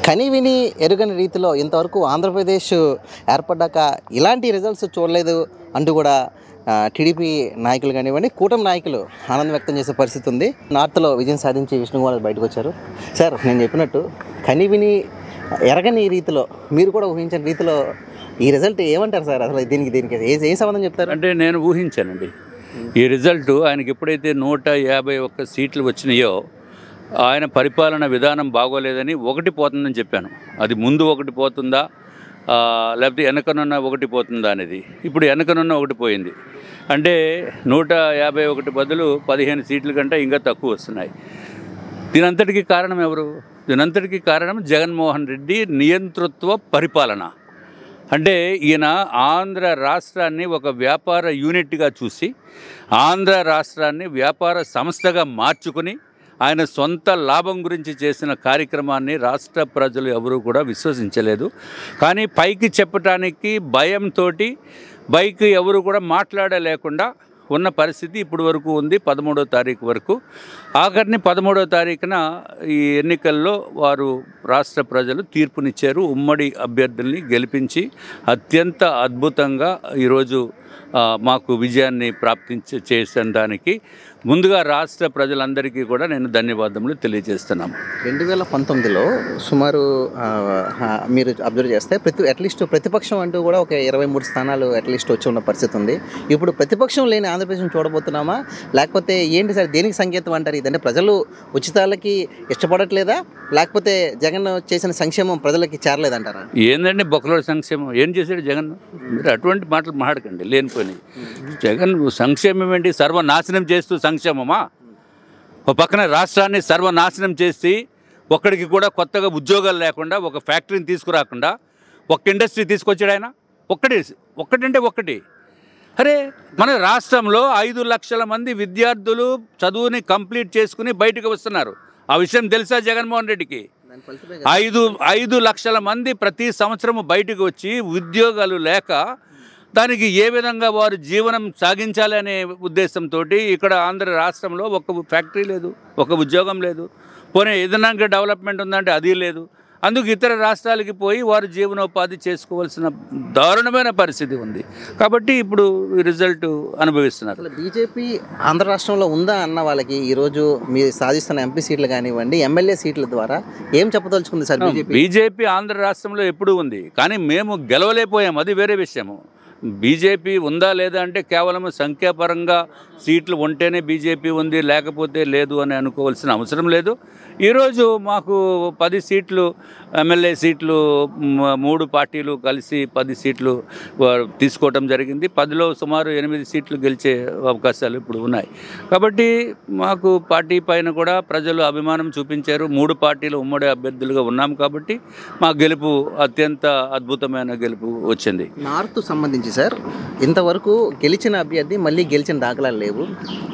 కనివిని ఎరుగని రీతిలో ఇంతవరకు ఆంధ్రప్రదేశ్ ఏర్పడ్డాక ఇలాంటి రిజల్ట్స్ చూడలేదు అంటూ కూడా టీడీపీ నాయకులు కానివ్వండి, కూటమి నాయకులు ఆనందం వ్యక్తం చేసే పరిస్థితి ఉంది. నార్త్లో విజయం సాధించి విష్ణుకుమార్ బయటకు వచ్చారు. సార్, నేను చెప్పినట్టు కనివిని ఎరగని రీతిలో మీరు కూడా ఊహించిన రీతిలో ఈ రిజల్ట్ ఏమంటారు సార్? అసలు దీనికి ఏ సంబంధం చెప్తారు? అంటే నేను ఊహించానండి ఈ రిజల్ట్. ఆయనకి ఎప్పుడైతే 151 సీట్లు వచ్చినాయో ఆయన పరిపాలన విధానం బాగోలేదని ఒకటి పోతుందని చెప్పాను. అది ముందు ఒకటి పోతుందా లేకపోతే వెనకనున్న ఒకటి పోతుందా అనేది. ఇప్పుడు వెనకనున్న ఒకటి పోయింది. అంటే 151 బదులు 15 సీట్ల కంటే ఇంకా తక్కువ వస్తున్నాయి. దీనంతటికీ కారణం ఎవరు? దీనంతటికీ కారణం జగన్మోహన్ రెడ్డి నియంతృత్వ పరిపాలన. అంటే ఈయన ఆంధ్ర రాష్ట్రాన్ని ఒక వ్యాపార యూనిట్గా చూసి ఆంధ్ర రాష్ట్రాన్ని వ్యాపార సంస్థగా మార్చుకుని ఆయన సొంత లాభం గురించి చేసిన కార్యక్రమాన్ని రాష్ట్ర ప్రజలు ఎవరూ కూడా విశ్వసించలేదు. కానీ పైకి చెప్పటానికి భయంతో బైక్ ఎవరు కూడా మాట్లాడలేకుండా ఉన్న పరిస్థితి ఇప్పుడు వరకు ఉంది. 13వ తారీఖు వరకు. ఆఖరిని 13వ తారీఖున ఈ ఎన్నికల్లో వారు రాష్ట్ర ప్రజలు తీర్పునిచ్చారు. ఉమ్మడి అభ్యర్థుల్ని గెలిపించి అత్యంత అద్భుతంగా ఈరోజు మాకు విజయాన్ని చేసిన దానికి ముందుగా రాష్ట్ర ప్రజలందరికీ కూడా నేను ధన్యవాదములు తెలియజేస్తున్నాను. 2019లో సుమారు మీరు అబ్జర్వ్ చేస్తే అట్లీస్ట్ ప్రతిపక్షం అంటూ కూడా ఒక 23 స్థానాలు అట్లీస్ట్ వచ్చి ఉన్న పరిస్థితి ఉంది. ఇప్పుడు ప్రతిపక్షం లేని ఆంధ్రప్రదేశ్ని చూడబోతున్నామా? లేకపోతే ఏంటి సార్, దేనికి సంకేతం అంటారు? ఇదంటే ప్రజలు ఉచితాలకి ఇష్టపడట్లేదా, లేకపోతే జగన్ చేసిన సంక్షేమం ప్రజలకి చేరలేదంటారా? ఏందండి బొక్కలో సంక్షేమం ఏం చేశాడు జగన్? మీరు అటువంటి మాటలు మాట్లాడకండి లేనిపోయి. జగన్ సంక్షేమం ఏంటి? సర్వనాశనం చేస్తూ సంక్షేమమా? ఒక పక్కన రాష్ట్రాన్ని సర్వనాశనం చేసి ఒక్కడికి కూడా కొత్తగా ఉద్యోగాలు లేకుండా, ఒక ఫ్యాక్టరీని తీసుకురాకుండా, ఒక్క ఇండస్ట్రీ తీసుకొచ్చాడు ఆయన. ఒక్కటంటే ఒక్కటి. అరే, మన రాష్ట్రంలో 5 లక్షల మంది విద్యార్థులు చదువుని కంప్లీట్ చేసుకుని బయటకు వస్తున్నారు. ఆ విషయం తెలుసా జగన్మోహన్ రెడ్డికి? 5 లక్షల మంది ప్రతి సంవత్సరం బయటకు వచ్చి ఉద్యోగాలు లేక దానికి ఏ విధంగా వారు జీవనం సాగించాలి అనే ఉద్దేశంతో ఇక్కడ ఆంధ్ర రాష్ట్రంలో ఒక ఫ్యాక్టరీ లేదు, ఒక ఉద్యోగం లేదు. పోనీ ఏదైనా డెవలప్మెంట్ ఉందంటే అది లేదు. అందుకు ఇతర రాష్ట్రాలకి పోయి వారు జీవనోపాధి చేసుకోవాల్సిన దారుణమైన పరిస్థితి ఉంది. కాబట్టి ఇప్పుడు రిజల్ట్ అనుభవిస్తున్నారు. బీజేపీ ఆంధ్ర రాష్ట్రంలో ఉందా అన్న వాళ్ళకి ఈరోజు మీరు సాధిస్తున్న ఎంపీ సీట్లు కానివ్వండి, ఎమ్మెల్యే సీట్ల ద్వారా ఏం చెప్పదలుచుకుంది సార్ బీజేపీ? బీజేపీ ఆంధ్ర రాష్ట్రంలో ఎప్పుడూ ఉంది, కానీ మేము గెలవలేకపోయాం. అది వేరే విషయము. బీజేపీ ఉందా లేదా అంటే కేవలం సంఖ్యాపరంగా సీట్లు ఉంటేనే బీజేపీ ఉంది, లేకపోతే లేదు అని అనుకోవాల్సిన అవసరం లేదు. ఈరోజు మాకు 10 సీట్లు ఎమ్మెల్యే సీట్లు 3 పార్టీలు కలిసి 10 సీట్లు తీసుకోవటం జరిగింది. 10లో సుమారు 8 సీట్లు గెలిచే అవకాశాలు ఇప్పుడు ఉన్నాయి. కాబట్టి మాకు పార్టీ పైన కూడా ప్రజలు అభిమానం చూపించారు. 3 పార్టీలు ఉమ్మడి అభ్యర్థులుగా ఉన్నాం కాబట్టి మా గెలుపు అత్యంత అద్భుతమైన గెలుపు వచ్చింది. నార్త్ సంబంధించి సార్, ఇంతవరకు గెలిచిన అభ్యర్థి మళ్ళీ గెలిచిన దాఖలాలు లేవు.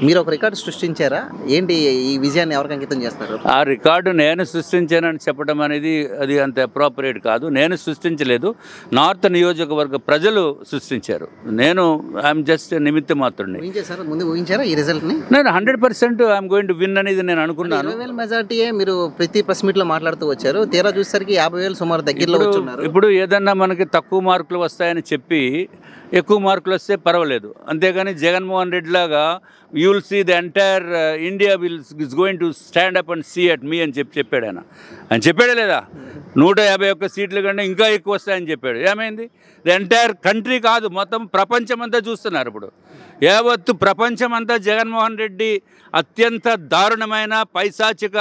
మీరు ఒక రికార్డు సృష్టించారా? ఏంటి ఈ విజయాన్ని ఎవరికి అంకితం చేస్తారు? ఆ రికార్డు నేను సృష్టించానని చెప్పడం అనేది అది అంత అప్రోప్రియేట్ కాదు. నేను సృష్టించలేదు, నార్త్ నియోజకవర్గ ప్రజలు సృష్టించారు. నేను ఐఎమ్ జస్ట్ నిమిత్త మాత్రుడిని. ముందు ఊహించారా ఈ రిజల్ట్ని? నేను 100% ఐఎమ్ గోయింగ్ టు విన్ అనేది నేను అనుకున్నాను. 20,000 మెజార్టీయే మీరు ప్రతి ప్రెస్ మీట్లో మాట్లాడుతూ వచ్చారు. తీరా చూసేసరికి 50,000 సుమారు దగ్గరలో వచ్చున్నారు. ఇప్పుడు ఏదన్నా మనకి తక్కువ మార్కులు వస్తాయని చెప్పి ఎక్కువ మార్కులు వస్తే పర్వాలేదు. అంతేగాని జగన్మోహన్ రెడ్డి లాగా you will see the entire India is going to stand up and see at me అని చెప్పాడు ఆయన. ఆయన చెప్పాడే లేదా? 151 సీట్ల కంటే ఇంకా ఎక్కువ వస్తాయని చెప్పాడు. ఏమైంది? ది ఎంటైర్ కంట్రీ కాదు, మొత్తం ప్రపంచం అంతా చూస్తున్నారు. ఇప్పుడు యావత్తు ప్రపంచం అంతా జగన్మోహన్ రెడ్డి అత్యంత దారుణమైన పైశాచిక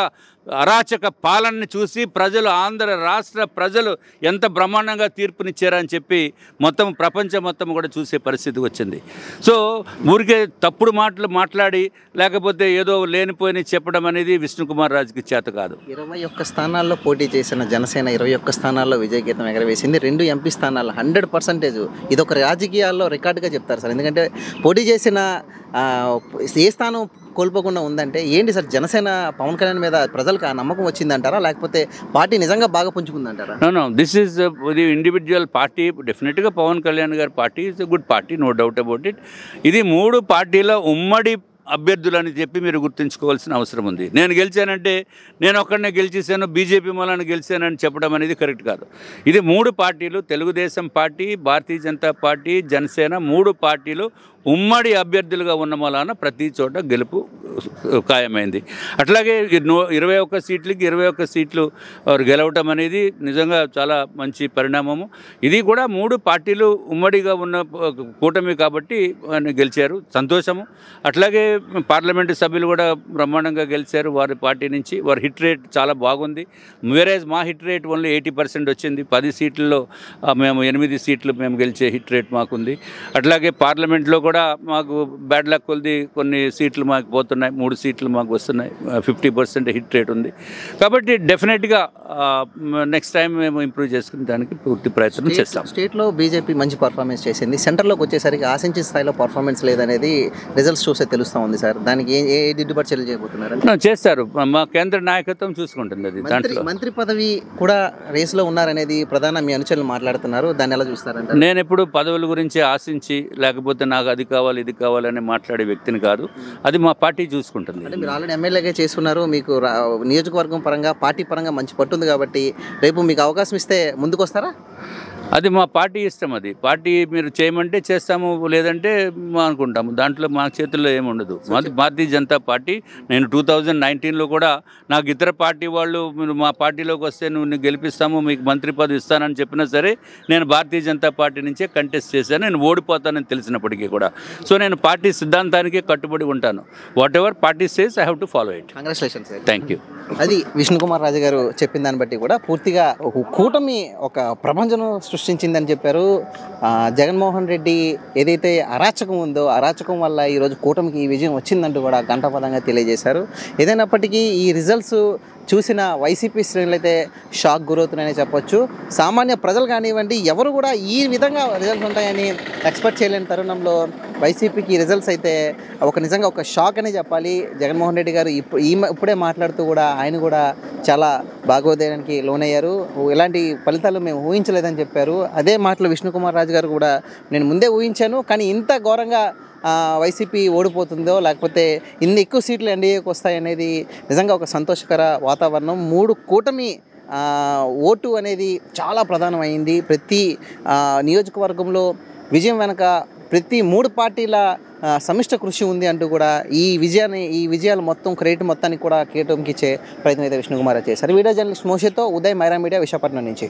అరాచక పాలనని చూసి ప్రజలు, ఆంధ్ర రాష్ట్ర ప్రజలు ఎంత బ్రహ్మాండంగా తీర్పునిచ్చారని చెప్పి మొత్తం ప్రపంచం మొత్తం కూడా చూసే పరిస్థితి వచ్చింది. సో ఊరికే తప్పుడు మాటలు మాట్లాడి లేకపోతే ఏదో లేనిపోయిన చెప్పడం అనేది విష్ణుకుమార్ రాజుకి చేత కాదు. 21 స్థానాల్లో పోటీ చేసిన జనసేన 21 స్థానాల్లో విజయగీతం ఎగరవేసింది. 2 ఎంపీ స్థానాల్లో 100% ఇదొక రాజకీయాల్లో రికార్డుగా చెప్తారు సార్. ఎందుకంటే పోటీ చేసిన ఏ స్థానం కోల్పోకుండా ఉందంటే ఏంటి సార్? జనసేన పవన్ కళ్యాణ్ మీద ప్రజలకు ఆ నమ్మకం వచ్చిందంటారా, లేకపోతే పార్టీ నిజంగా బాగా పుంజుకుందంటారా? No, this is the individual party. డెఫినెట్గా పవన్ కళ్యాణ్ గారి party is a good party, no doubt about it. ఇది 3 పార్టీల ఉమ్మడి అభ్యర్థులని చెప్పి మీరు గుర్తుంచుకోవాల్సిన అవసరం ఉంది. నేను గెలిచానంటే నేను ఒక్కడనే గెలిచేసాను, బీజేపీ మూలాన గెలిచానని చెప్పడం అనేది కరెక్ట్ కాదు. ఇది 3 పార్టీలు, తెలుగుదేశం పార్టీ, భారతీయ జనతా పార్టీ, జనసేన 3 పార్టీలు ఉమ్మడి అభ్యర్థులుగా ఉన్న మూలాన ప్రతి చోట గెలుపు ఖాయమైంది. అట్లాగే 21 సీట్లకి 21 సీట్లు గెలవటం అనేది నిజంగా చాలా మంచి పరిణామము. ఇది కూడా 3 పార్టీలు ఉమ్మడిగా ఉన్న కూటమి కాబట్టి గెలిచారు, సంతోషము. అట్లాగే పార్లమెంటు సభ్యులు కూడా బ్రహ్మాండంగా గెలిచారు వారి పార్టీ నుంచి. వారి హిట్ రేట్ చాలా బాగుంది. వేరేజ్ మా హిట్ రేట్ ఓన్లీ 80% వచ్చింది. 10 సీట్లలో మేము 8 సీట్లు మేము గెలిచే హిట్ రేట్ మాకుంది. అట్లాగే పార్లమెంట్లో కూడా మాకు బ్యాడ్ లక్ కొద్ది కొన్ని సీట్లు మాకు పోతున్నాయి, 3 సీట్లు మాకు వస్తున్నాయి. 50% హిట్ రేట్ ఉంది. కాబట్టి డెఫినెట్గా నెక్స్ట్ టైం మేము ఇంప్రూవ్ చేసుకునే దానికి పూర్తి ప్రయత్నం చేస్తాం. స్టేట్లో బీజేపీ మంచి పర్ఫార్మెన్స్ చేసింది, సెంటర్లోకి వచ్చేసరికి ఆశించిన స్థాయిలో పర్ఫార్మెన్స్ లేదనేది రిజల్ట్స్ చూస్తే తెలుస్తూ ఉంది సార్. దానికి ఏ దిద్దుబాటు చర్యలు చేయబోతున్నారు? చేస్తారు, మా కేంద్ర నాయకత్వం చూసుకుంటుంది. అది దాంట్లో మంత్రి పదవి కూడా రేసులో ఉన్నారనేది ప్రధాన మీ అనుచరులు మాట్లాడుతున్నారు, దాన్ని ఎలా చూస్తారంటే? నేను ఎప్పుడు పదవుల గురించి ఆశించి లేకపోతే నాకు అది కావాలి ఇది కావాలని మాట్లాడే వ్యక్తిని కాదు. అది మా పార్టీ చూసుకుంటుంది. అంటే మీరు ఆల్రెడీ ఎమ్మెల్యేగా చేస్తున్నారు, మీకు నియోజకవర్గం పరంగా పార్టీ పరంగా మంచి పట్టుంది కాబట్టి రేపు మీకు అవకాశం ఇస్తే ముందుకు వస్తారా? అది మా పార్టీ ఇష్టం. అది పార్టీ మీరు చేయమంటే చేస్తాము, లేదంటే అనుకుంటాము. దాంట్లో మా చేతుల్లో ఏముండదు. మాది భారతీయ జనతా పార్టీ. నేను 2019లో కూడా నాకు ఇతర పార్టీ వాళ్ళు మీరు మా పార్టీలోకి వస్తే నువ్వు గెలిపిస్తాము, మీకు మంత్రి పదవి ఇస్తానని చెప్పినా సరే నేను భారతీయ జనతా పార్టీ నుంచే కంటెస్ట్ చేశాను. నేను ఓడిపోతానని తెలిసినప్పటికీ కూడా. సో నేను పార్టీ సిద్ధాంతానికే కట్టుబడి ఉంటాను. What ever party says I have to follow it. Congratulations sir. Thank you. అది విష్ణుకుమార్ రాజు గారు చెప్పిన దాన్ని బట్టి కూడా పూర్తిగా ఒక కూటమి ఒక ప్రపంచం సృష్టించిందని చెప్పారు. జగన్మోహన్ రెడ్డి ఏదైతే అరాచకం ఉందో అరాచకం వల్ల ఈరోజు కూటమికి ఈ విజయం వచ్చిందంటూ కూడా ఘంటాపథంగా తెలియజేశారు. ఏదైనప్పటికీ ఈ రిజల్ట్స్ చూసిన వైసీపీ శ్రేణులు అయితే షాక్ గురవుతున్నాయని చెప్పొచ్చు. సామాన్య ప్రజలు కానివ్వండి ఎవరు కూడా ఈ విధంగా రిజల్ట్స్ ఉంటాయని ఎక్స్పెక్ట్ చేయలేని తరుణంలో వైసీపీకి రిజల్ట్స్ అయితే నిజంగా ఒక షాక్ అనే చెప్పాలి. జగన్మోహన్ రెడ్డి గారు ఇప్పుడే మాట్లాడుతూ కూడా ఆయన కూడా చాలా భాగోద్వేగానికి లోనయ్యారు. ఇలాంటి ఫలితాలు మేము ఊహించలేదని చెప్పారు. అదే మాటలు విష్ణుకుమార్ రాజు గారు కూడా నేను ముందే ఊహించాను, కానీ ఇంత ఘోరంగా వైసీపీ ఓడిపోతుందో లేకపోతే ఇన్ని ఎక్కువ సీట్లు ఎన్డీఏకి వస్తాయనేది నిజంగా ఒక సంతోషకర వాతావరణం. 3 కూటమి ఓటు అనేది చాలా ప్రధానమైంది. ప్రతి నియోజకవర్గంలో విజయం వెనక ప్రతి 3 పార్టీల సమిష్ట కృషి ఉంది అంటూ కూడా ఈ విజయాలు మొత్తం క్రెడిట్ మొత్తానికి కూడా కేటాయించే ప్రయత్నం అయితే విష్ణుకుమార్ చేశారు. వీడియో జర్నలిస్ట్ మోషేతో ఉదయ్ మైరా మీడియా, విశాఖపట్నం నుంచి.